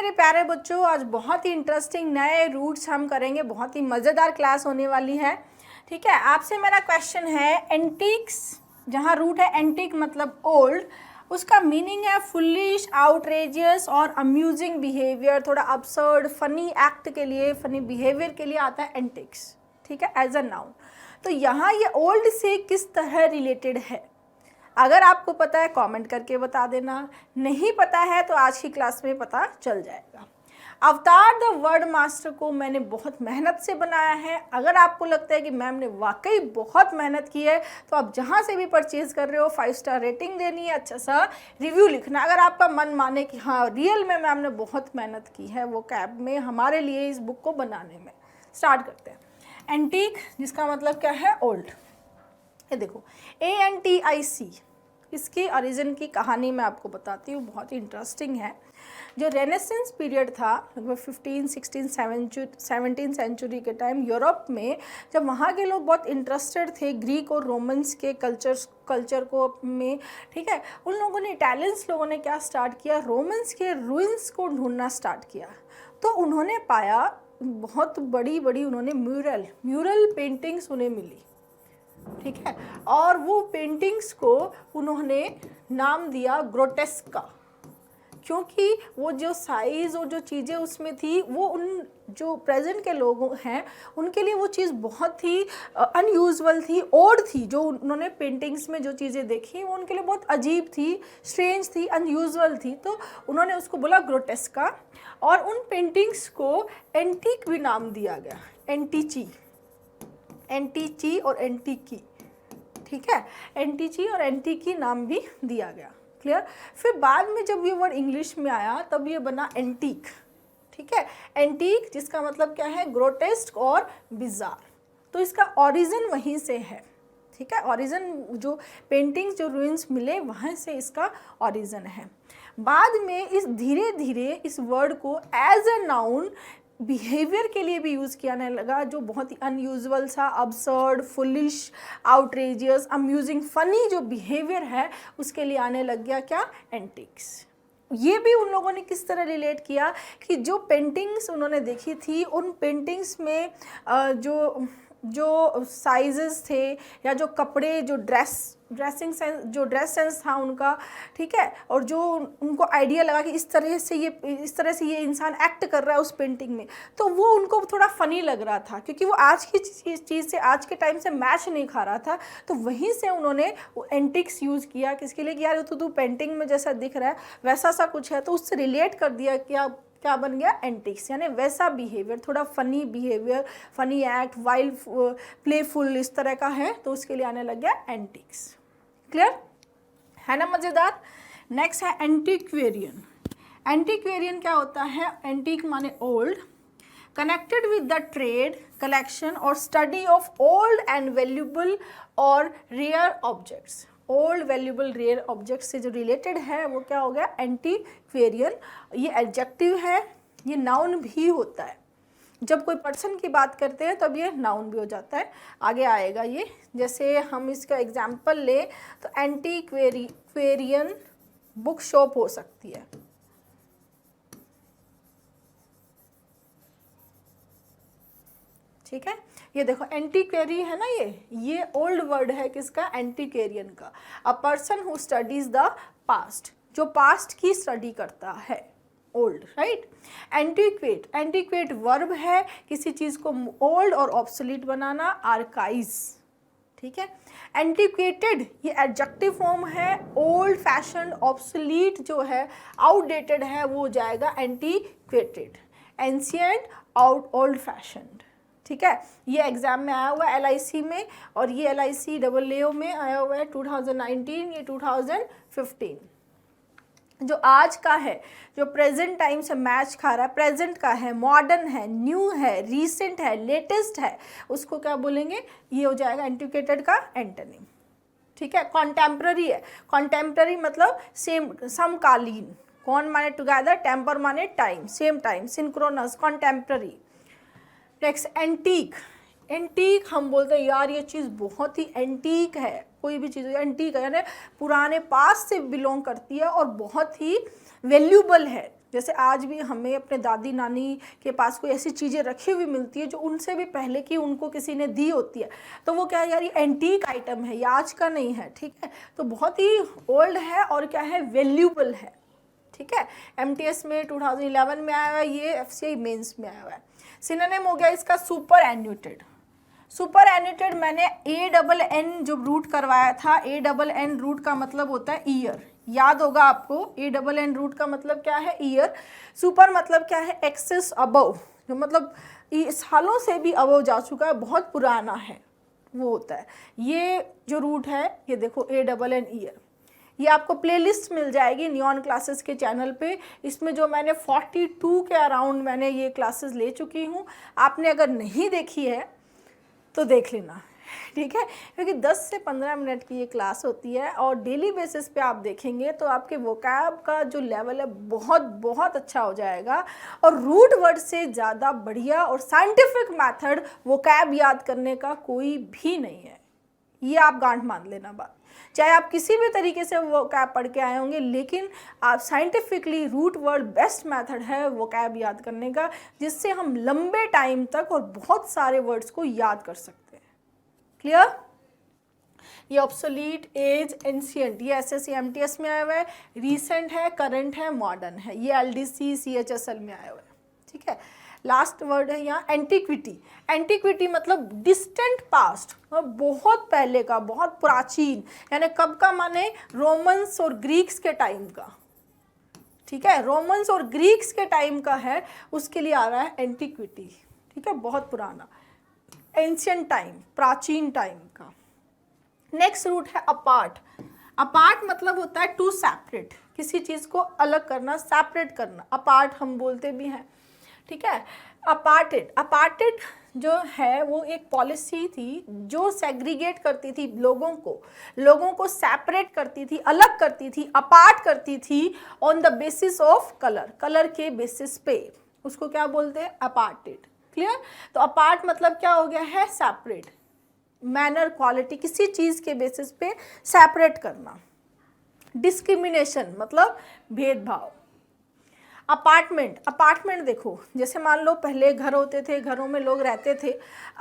मेरे प्यारे बच्चों, आज बहुत ही इंटरेस्टिंग नए रूट्स हम करेंगे, बहुत ही मज़ेदार क्लास होने वाली है। ठीक है, आपसे मेरा क्वेश्चन है, एंटीक्स जहाँ रूट है एंटीक मतलब ओल्ड, उसका मीनिंग है फुलिश, आउटरेजियस और अम्यूजिंग बिहेवियर, थोड़ा absurd, फनी एक्ट के लिए, फनी बिहेवियर के लिए आता है एंटिक्स। ठीक है, एज अ नाउन। तो यहाँ ये ओल्ड से किस तरह रिलेटेड है, अगर आपको पता है कमेंट करके बता देना, नहीं पता है तो आज की क्लास में पता चल जाएगा। अवतार द वर्ड मास्टर को मैंने बहुत मेहनत से बनाया है। अगर आपको लगता है कि मैम ने वाकई बहुत मेहनत की है तो आप जहाँ से भी परचेज कर रहे हो 5 स्टार रेटिंग देनी है, अच्छा सा रिव्यू लिखना। अगर आपका मन माने कि हाँ रियल में मैम ने बहुत मेहनत की है वो कैब में हमारे लिए इस बुक को बनाने में। स्टार्ट करते हैं। एंटीक जिसका मतलब क्या है, ओल्ड। ये देखो ANTIC, इसकी ओरिजिन की कहानी मैं आपको बताती हूँ, बहुत ही इंटरेस्टिंग है। जो रेनेसेंस पीरियड था लगभग 15, 16, 17 सेंचुरी के टाइम यूरोप में, जब वहाँ के लोग बहुत इंटरेस्टेड थे ग्रीक और रोमन्स के कल्चर को में, ठीक है, उन लोगों ने, इटालियंस लोगों ने क्या स्टार्ट किया, रोमन्स के रूइंस को ढूंढना स्टार्ट किया। तो उन्होंने पाया बहुत बड़ी बड़ी उन्होंने म्यूरल पेंटिंग्स उन्हें मिली। ठीक है, और वो पेंटिंग्स को उन्होंने नाम दिया ग्रोटेस्का, क्योंकि वो जो साइज़ और जो चीज़ें उसमें थी वो उन जो प्रेजेंट के लोग हैं उनके लिए वो चीज़ बहुत ही अनयूजुअल थी, ओड थी। जो उन्होंने पेंटिंग्स में जो चीज़ें देखी वो उनके लिए बहुत अजीब थी, स्ट्रेंज थी, अनयूजुअल थी, तो उन्होंने उसको बोला ग्रोटेस्का। और उन पेंटिंग्स को एंटीक भी नाम दिया गया, एंटीची और एंटीकी। ठीक है, एंटीची और एंटीकी नाम भी दिया गया। क्लियर। फिर बाद में जब ये वर्ड इंग्लिश में आया तब ये बना एंटीक। ठीक है, एंटीक जिसका मतलब क्या है, ग्रोटेस्क और बिजार। तो इसका ओरिजिन वहीं से है। ठीक है, ओरिजिन जो पेंटिंग्स जो रूइंस मिले वहाँ से इसका ओरिजिन है। बाद में इस धीरे धीरे इस वर्ड को एज अ नाउन बिहेवियर के लिए भी यूज़ किया जाने लगा, जो बहुत ही अनयूजुअल सा, absurd, foolish, outrageous, amusing, funny जो बिहेवियर है उसके लिए आने लग गया क्या, एंटिक्स। ये भी उन लोगों ने किस तरह रिलेट किया कि जो पेंटिंग्स उन्होंने देखी थी उन पेंटिंग्स में जो साइजेस थे या जो कपड़े, जो ड्रेसिंग सेंस, जो ड्रेस सेंस था उनका, ठीक है, और जो उनको आइडिया लगा कि इस तरह से ये इंसान एक्ट कर रहा है उस पेंटिंग में, तो वो उनको थोड़ा फ़नी लग रहा था क्योंकि वो आज की चीज़ से, आज के टाइम से मैच नहीं खा रहा था। तो वहीं से उन्होंने एंटिक्स यूज़ किया किसके लिए कि यार तो तू पेंटिंग में जैसा दिख रहा है वैसा सा कुछ है, तो उससे रिलेट कर दिया क्या बन गया, एंटिक्स, यानी वैसा बिहेवियर, थोड़ा funny behaviour, funny act, wild, playful, इस तरह का है, तो उसके लिए आने लग गया एंटिक्स। क्लियर है ना, मज़ेदार। नेक्स्ट है एंटीक्वेरियन। एंटीक्वेरियन क्या होता है, एंटीक माने old, connected with the trade, collection और study of old and valuable और rare objects. Old, valuable, rare object से जो रिलेटेड है वो क्या हो गया, एंटीक्वेरियन। ये एडजेक्टिव है, ये नाउन भी होता है। जब कोई पर्सन की बात करते हैं तब ये नाउन भी हो जाता है, आगे आएगा ये। जैसे हम इसका एग्जाम्पल ले तो एंटीक्वेरियन बुक शॉप हो सकती है। ठीक है, ये देखो एंटीक्वेरी है ना, ये ओल्ड वर्ड है किसका, एंटीक्वेरियन का। A person who studies the past, जो पास्ट की स्टडी करता है, ओल्ड, राइट। एंटीक्वेट वर्ब है, किसी चीज़ को ओल्ड और ऑब्सोलीट बनाना, आर्काइज। ठीक है, एंटीक्वेटेड ये एडजेक्टिव फॉर्म है, ओल्ड फैशन, ऑब्सोलीट जो है, आउटडेटेड है, वो हो जाएगा एंटीक्वेटेड। Ancient, old fashioned. ठीक है, ये एग्जाम में आया हुआ है LIC में, और ये LIC AAA में आया हुआ है 2019, ये 2015। जो आज का है, जो प्रेजेंट टाइम से मैच खा रहा है, प्रेजेंट का है, मॉडर्न है, न्यू है, रीसेंट है, लेटेस्ट है, उसको क्या बोलेंगे, ये हो जाएगा एंटीक्वेटेड का एंटोनिम। ठीक है, कॉन्टेम्प्ररी है, कॉन्टेम्प्ररी मतलब सेम, समकालीन, कॉन माने टुगेदर, टेम्पर माने time, same time, synchronous, contemporary. Next antique. Antique हम बोलते हैं यार ये चीज़ बहुत ही एंटीक है, कोई भी चीज़ एंटीक है यानी पुराने पास से बिलोंग करती है और बहुत ही वैल्यूबल है। जैसे आज भी हमें अपने दादी नानी के पास कोई ऐसी चीज़ें रखी हुई मिलती है जो उनसे भी पहले की उनको किसी ने दी होती है, तो वो क्या है यार, ये एंटीक आइटम है, ये आज का नहीं है, ठीक है, तो बहुत ही ओल्ड है और क्या है, वैल्यूबल है, ठीक है। MTS में 2011 में आया हुआ है, ये FCI मेंस में आया हुआ है। सिनोनिम हो गया इसका सुपर एन्यूटेड। सुपर एन्यूटेड मैंने ANN जो रूट करवाया था, ANN रूट का मतलब होता है ईयर, याद होगा आपको, ANN रूट का मतलब क्या है, ईयर। सुपर मतलब क्या है, एक्सेस अबव, जो मतलब सालों से भी अबव जा चुका है, बहुत पुराना है, वो होता है। ये जो रूट है, ये देखो ANN ईयर, ये आपको प्लेलिस्ट मिल जाएगी नियॉन क्लासेस के चैनल पे। इसमें जो मैंने 42 के अराउंड मैंने ये क्लासेस ले चुकी हूँ, आपने अगर नहीं देखी है तो देख लेना, ठीक है, क्योंकि 10 से 15 मिनट की ये क्लास होती है और डेली बेसिस पे आप देखेंगे तो आपके वोकैब का जो लेवल है बहुत बहुत अच्छा हो जाएगा। और रूट वर्ड से ज़्यादा बढ़िया और साइंटिफिक मेथड वोकैब याद करने का कोई भी नहीं है, ये आप गांठ मान लेना बात। चाहे आप किसी भी तरीके से वोकैब पढ़ के आए होंगे, लेकिन आप scientifically root word best method है वोकैब याद करने का, जिससे हम लंबे टाइम तक और बहुत सारे वर्ड्स को याद कर सकते हैं। क्लियर? ये ऑब्सोलीट, एज, एंशिएंट, ये SSC MTS में आया हुआ है, रीसेंट है, करंट है, मॉडर्न है, ये LDC CHSL में आया हुआ है, ठीक है। लास्ट वर्ड है यहाँ एंटिक्विटी। एंटिक्विटी मतलब डिस्टेंट पास्ट, बहुत पहले का, बहुत प्राचीन, यानी कब का, माने रोमन्स और ग्रीक्स के टाइम का, ठीक है, रोमन्स और ग्रीक्स के टाइम का है, उसके लिए आ रहा है एंटिक्विटी, ठीक है, बहुत पुराना, एंशिएंट टाइम, प्राचीन टाइम का। नेक्स्ट रूट है अपार्ट। अपार्ट मतलब होता है टू सेपरेट, किसी चीज़ को अलग करना, सेपरेट करना, अपार्ट हम बोलते भी हैं, ठीक है। अपार्टेड, अपार्टेड जो है वो एक पॉलिसी थी जो सेग्रीगेट करती थी लोगों को सेपरेट करती थी, अलग करती थी, अपार्ट करती थी on the basis of colour, colour के बेसिस पे, उसको क्या बोलते हैं, अपार्टेड। क्लियर? तो अपार्ट मतलब क्या हो गया है, सेपरेट, मैनर, क्वालिटी, किसी चीज़ के बेसिस पे सेपरेट करना। डिस्क्रिमिनेशन मतलब भेदभाव। अपार्टमेंट, अपार्टमेंट देखो, जैसे मान लो पहले घर होते थे, घरों में लोग रहते थे,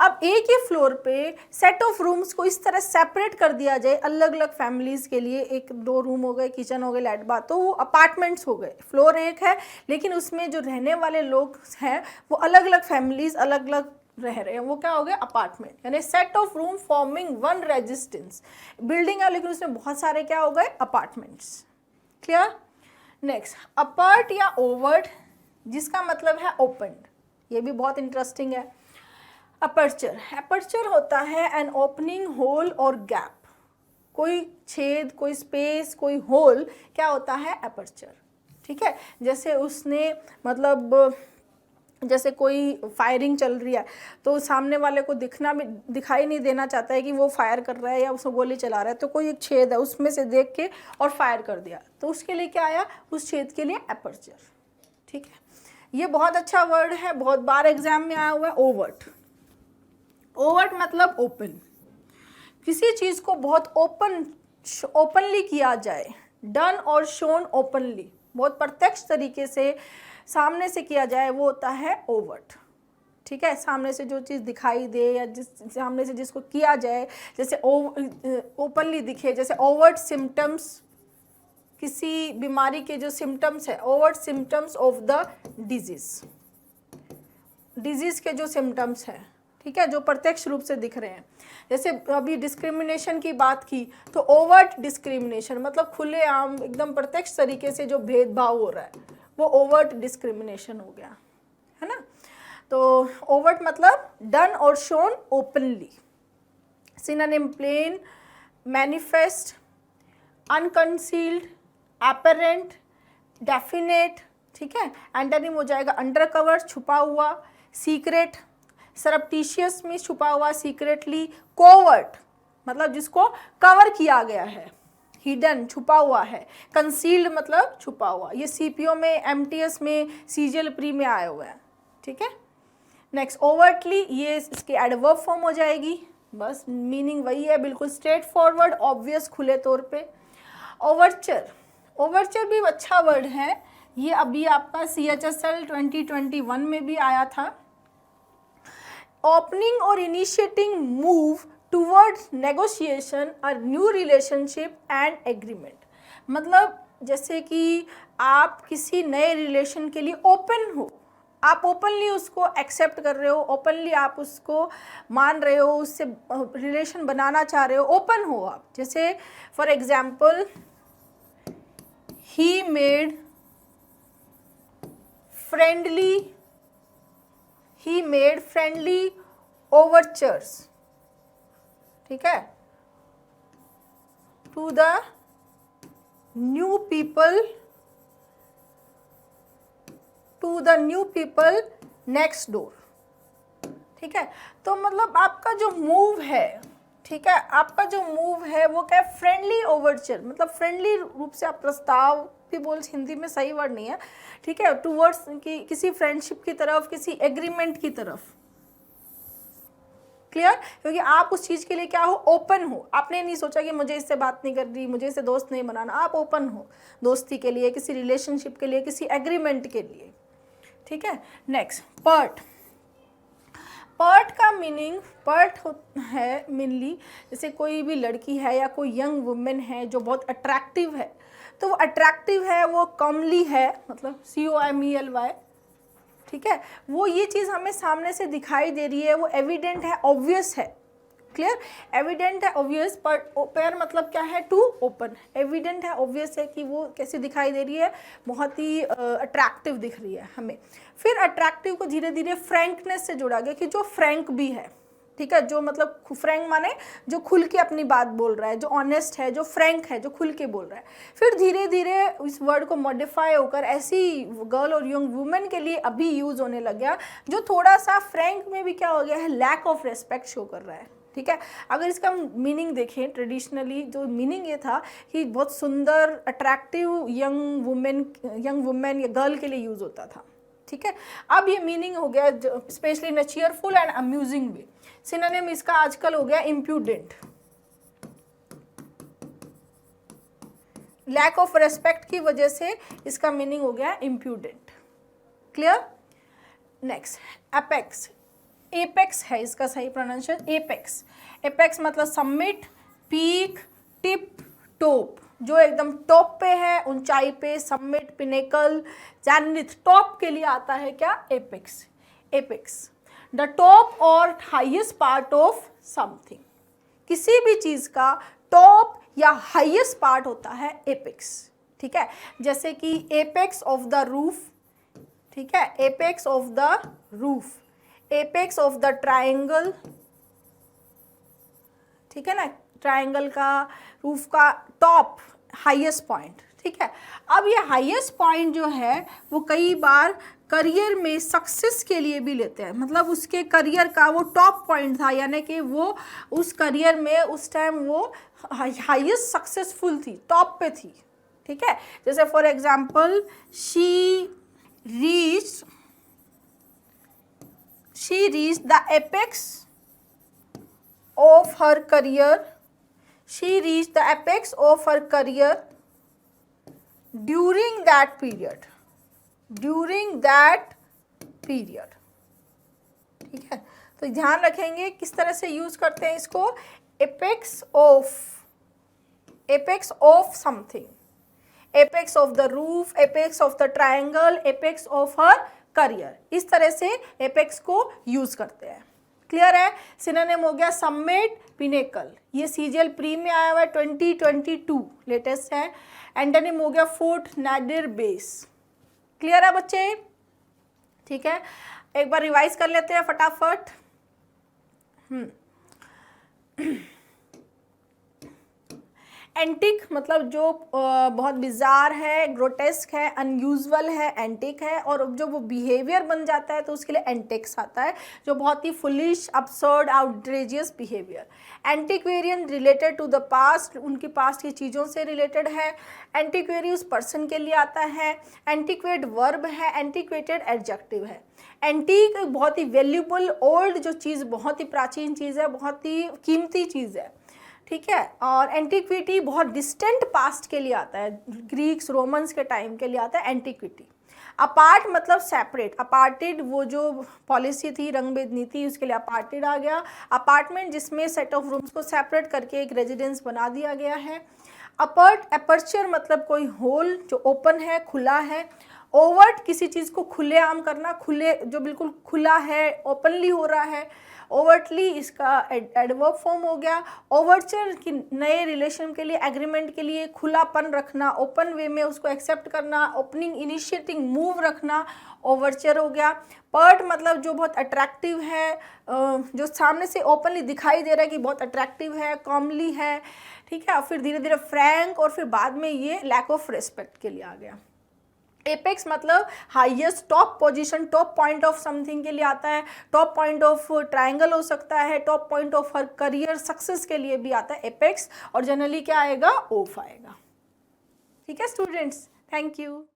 अब एक ही फ्लोर पे सेट ऑफ रूम्स को इस तरह सेपरेट कर दिया जाए, अलग अलग फैमिलीज़ के लिए, एक दो रूम हो गए, किचन हो गए, लाइट बाथ, तो वो अपार्टमेंट्स हो गए। फ्लोर एक है लेकिन उसमें जो रहने वाले लोग हैं वो अलग अलग फैमिलीज़ अलग अलग रह रहे हैं, वो क्या हो गया, अपार्टमेंट, यानी set of room forming one resistance. Building है लेकिन उसमें बहुत सारे क्या हो गए, अपार्टमेंट्स। क्लियर? नेक्स्ट अपर्ट या ओवर्ट, जिसका मतलब है ओपनड, ये भी बहुत इंटरेस्टिंग है। अपर्चर, अपर्चर होता है एन ओपनिंग, होल और गैप, कोई छेद, कोई स्पेस, कोई होल, क्या होता है, अपर्चर, ठीक है। जैसे उसने मतलब जैसे कोई फायरिंग चल रही है तो सामने वाले को दिखाई नहीं देना चाहता है कि वो फायर कर रहा है या उसको गोली चला रहा है, तो कोई एक छेद है उसमें से देख के और फायर कर दिया, तो उसके लिए क्या आया, उस छेद के लिए अपर्चर, ठीक है। ये बहुत अच्छा वर्ड है, बहुत बार एग्जाम में आया हुआ है, ओवर्ट। ओवर्ट मतलब ओपन, किसी चीज़ को बहुत ओपनली किया जाए, डन और शोन ओपनली, बहुत प्रत्यक्ष तरीके से सामने से किया जाए, वो होता है ओवर्ट, ठीक है। सामने से जो चीज़ दिखाई दे या जिस सामने से जिसको किया जाए, जैसे ओपनली दिखे, जैसे ओवर्ट सिम्टम्स, किसी बीमारी के जो सिम्टम्स है, overt symptoms of the disease के जो सिम्टम्स हैं, ठीक है, जो प्रत्यक्ष रूप से दिख रहे हैं। जैसे अभी डिस्क्रिमिनेशन की बात की तो ओवर्ट डिस्क्रिमिनेशन मतलब खुलेआम एकदम प्रत्यक्ष तरीके से जो भेदभाव हो रहा है वो ओवर्ट डिस्क्रिमिनेशन हो गया, है ना। तो ओवर्ट मतलब डन और shown openly. Synonym plain, manifest, unconcealed, apparent, definite, ठीक है। एंटोनिम हो जाएगा अंडरकवर, छुपा हुआ, सीक्रेट, सरप्टिशियस में छुपा हुआ, सीक्रेटली, कोवर्ट मतलब जिसको कवर किया गया है, हिडन छुपा हुआ है, कंसील्ड मतलब छुपा हुआ। ये CPO में, MTS में, CGL प्री में आए हुए हैं, ठीक है। नेक्स्ट ओवर्टली, ये इसकी एडवर्ब फॉर्म हो जाएगी, बस मीनिंग वही है, बिल्कुल स्ट्रेट फॉरवर्ड, ऑब्वियस, खुले तौर पे। ओवरचर, ओवरचर भी अच्छा वर्ड है, ये अभी आपका CHSL 2021 में भी आया था। ओपनिंग और इनिशिएटिंग मूव टूवर्ड्स नेगोशिएशन और न्यू रिलेशनशिप एंड एग्रीमेंट, मतलब जैसे कि आप किसी नए रिलेशन के लिए ओपन हो, आप ओपनली उसको एक्सेप्ट कर रहे हो, ओपनली आप उसको मान रहे हो, उससे रिलेशन बनाना चाह रहे हो, ओपन हो आप। जैसे for example, he made friendly overtures, ठीक है, to the new people next door, ठीक है। तो मतलब आपका जो मूव है, ठीक है, आपका जो मूव है वो क्या है, फ्रेंडली ओवरचर, मतलब फ्रेंडली रूप से आप प्रस्ताव भी बोल, हिंदी में सही वर्ड नहीं है, ठीक है, टूवर्ड्स किसी फ्रेंडशिप की तरफ, किसी एग्रीमेंट की तरफ, क्लियर। क्योंकि आप उस चीज़ के लिए क्या हो, ओपन हो। आपने नहीं सोचा कि मुझे इससे बात नहीं करनी, मुझे इससे दोस्त नहीं बनाना, आप ओपन हो दोस्ती के लिए, किसी रिलेशनशिप के लिए, किसी एग्रीमेंट के लिए, ठीक है। नेक्स्ट, पर्ट का मीनिंग, पर्ट है मेनली, जैसे कोई भी लड़की है या कोई यंग वुमेन है जो बहुत अट्रैक्टिव है, तो वो अट्रैक्टिव है, वो कॉमली है, मतलब COMELY, ठीक है, वो ये चीज़ हमें सामने से दिखाई दे रही है, वो एविडेंट है, ऑब्वियस है, क्लियर। एविडेंट है, ऑब्वियस, पर मतलब क्या है, टू ओपन। एविडेंट है, ऑब्वियस है कि वो कैसी दिखाई दे रही है, बहुत ही अट्रैक्टिव दिख रही है हमें। फिर अट्रैक्टिव को धीरे धीरे फ्रैंकनेस से जोड़ा गया कि जो फ्रैंक भी है, ठीक है, जो मतलब फ्रैंक माने जो खुल के अपनी बात बोल रहा है, जो ऑनेस्ट है, जो फ्रैंक है, जो खुल के बोल रहा है। फिर धीरे धीरे इस वर्ड को मॉडिफाई होकर ऐसी गर्ल और यंग वुमेन के लिए अभी यूज़ होने लग गया जो थोड़ा सा फ्रैंक में भी क्या हो गया है, लैक ऑफ रेस्पेक्ट शो कर रहा है, ठीक है। अगर इसका मीनिंग देखें, ट्रेडिशनली जो मीनिंग ये था कि बहुत सुंदर अट्रैक्टिव यंग वुमेन या गर्ल के लिए यूज़ होता था, ठीक है। अब ये मीनिंग हो गया specially in a cheerful and amusing way. Synonym इसका आजकल हो गया इम्प्यूडेंट, लैक ऑफ रेस्पेक्ट की वजह से इसका मीनिंग हो गया impudent, clear. Next, apex, apex है इसका सही प्रोनाउंसिएशन, एपेक्स। एपेक्स मतलब समिट, पीक, टिप, टॉप, जो एकदम टॉप पे है, ऊंचाई पे, समिट, पिनेकल, जैनिथ, टॉप के लिए आता है क्या, एपेक्स। एपेक्स द टॉप और हाईएस्ट पार्ट ऑफ समथिंग, किसी भी चीज का टॉप या हाईएस्ट पार्ट होता है एपेक्स, ठीक है। जैसे कि एपेक्स ऑफ द रूफ, ठीक है, apex of the roof, apex of the triangle, ठीक है ना, ट्राइंगल का रूफ का टॉप, हाईएस्ट पॉइंट, ठीक है। अब ये हाईएस्ट पॉइंट जो है वो कई बार करियर में सक्सेस के लिए भी लेते हैं, मतलब उसके करियर का वो टॉप पॉइंट था, यानी कि वो उस करियर में उस टाइम वो हाईएस्ट सक्सेसफुल थी, टॉप पे थी, ठीक है। जैसे for example, she reached the apex of her career. She reached the apex of her career during that period. ठीक है, तो ध्यान रखेंगे किस तरह से यूज करते हैं इसको, apex of something, apex of the roof, apex of the triangle, apex of her career, इस तरह से एपेक्स को यूज करते हैं, क्लियर है। सिनोनिम हो गया समिट, पिनेकल, ये सीजीएल प्री में आया हुआ है, 2022 लेटेस्ट है। एंटोनिम हो गया फोर्ट, नादिर, बेस, क्लियर है बच्चे, ठीक है। एक बार रिवाइज कर लेते हैं फटाफट। एंटिक मतलब जो बहुत बिजार है, ग्रोटेस्क है, अनयूजुअल है, एंटिक है, और जो वो बिहेवियर बन जाता है तो उसके लिए एंटिक्स आता है, जो बहुत ही foolish, absurd, outrageous behaviour. Antiquarian related to the past, उनकी पास्ट की चीज़ों से रिलेटेड है। एंटिक्वेरी उस पर्सन के लिए आता है। एंटिक्वेट वर्ब है, एंटिक्वेटेड एडजेक्टिव है। एंटीक बहुत ही वैल्यूबल, ओल्ड जो चीज़, बहुत ही प्राचीन चीज़ है, बहुत ही कीमती चीज़ है। ठीक है। और एंटीक्विटी बहुत डिस्टेंट पास्ट के लिए आता है, ग्रीक्स रोमन्स के टाइम के लिए आता है एंटीक्विटी। अपार्ट मतलब सेपरेट, अपार्टेड वो जो पॉलिसी थी, रंग भेद नीति, उसके लिए अपार्टेड आ गया। अपार्टमेंट जिसमें सेट ऑफ रूम्स को सेपरेट करके एक रेजिडेंस बना दिया गया है। अपर्चर मतलब कोई होल जो ओपन है, खुला है। ओवर्ट किसी चीज़ को खुलेआम करना, खुले जो बिल्कुल खुला है, ओपनली हो रहा है। ओवर्टली इसका एडवर्ब फॉर्म हो गया। ओवरचर की नए रिलेशन के लिए, एग्रीमेंट के लिए खुलापन रखना, ओपन वे में उसको एक्सेप्ट करना, ओपनिंग इनिशिएटिंग मूव रखना, ओवरचर हो गया। पर्ट मतलब जो बहुत अट्रैक्टिव है, जो सामने से ओपनली दिखाई दे रहा है कि बहुत अट्रैक्टिव है, कॉमली है, ठीक है। और फिर धीरे धीरे फ्रैंक, और फिर बाद में ये लैक ऑफ रिस्पेक्ट के लिए आ गया। एपेक्स मतलब highest, top position, top point of something के लिए आता है। टॉप पॉइंट ऑफ ट्रायंगल हो सकता है, top point of her career success के लिए भी आता है एपेक्स, और जनरली क्या आएगा, ओफ आएगा। ठीक है स्टूडेंट्स, थैंक यू।